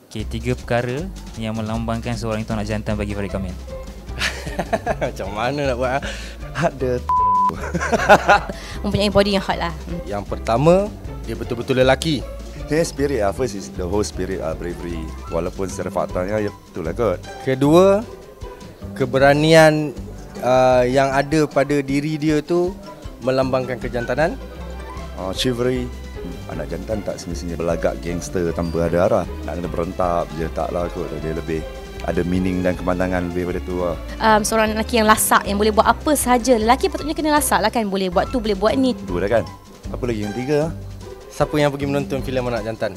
Okey, 3 perkara yang melambangkan seorang itu anak jantan bagi Farid Kamil. Macam mana nak buat? Ada. Mempunyai body yang hot lah. Yang pertama, dia betul-betul lelaki. Dia spirit lah. First is the whole spirit bravery. Walaupun secara faktanya ya betul lah kot. Kedua, keberanian yang ada pada diri dia tu melambangkan kejantanan. Chivalry. Anak jantan tak semestinya berlagak gangster tanpa ada arah. Nak kena berontak je, taklah kot. Dia lebih ada meaning dan kemandangan lebih pada tu lah. Seorang lelaki yang lasak, yang boleh buat apa sahaja. Lelaki patutnya kena lasak lah kan. Boleh buat tu, boleh buat ni. Dua dah kan? Apa lagi yang tiga? Siapa yang pergi menonton filem Anak Jantan?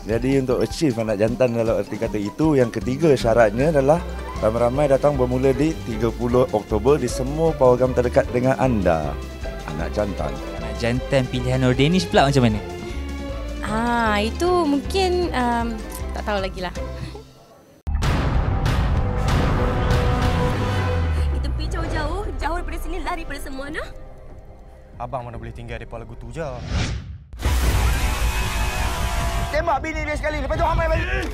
Jadi untuk achieve anak jantan dalam erti kata itu, yang ketiga syaratnya adalah ramai-ramai datang bermula di 30 Oktober di semua program terdekat dengan anda. Anak jantan. Anak jantan pilihan Nur Danish pula macam mana? Itu mungkin tak tahu lagi lah. Kita pergi jauh-jauh, jauh daripada sini, lari daripada semua, nah. Abang mana boleh tinggal depan lagu tu je. Tembak bini dia sekali, lepas tu hamai balik.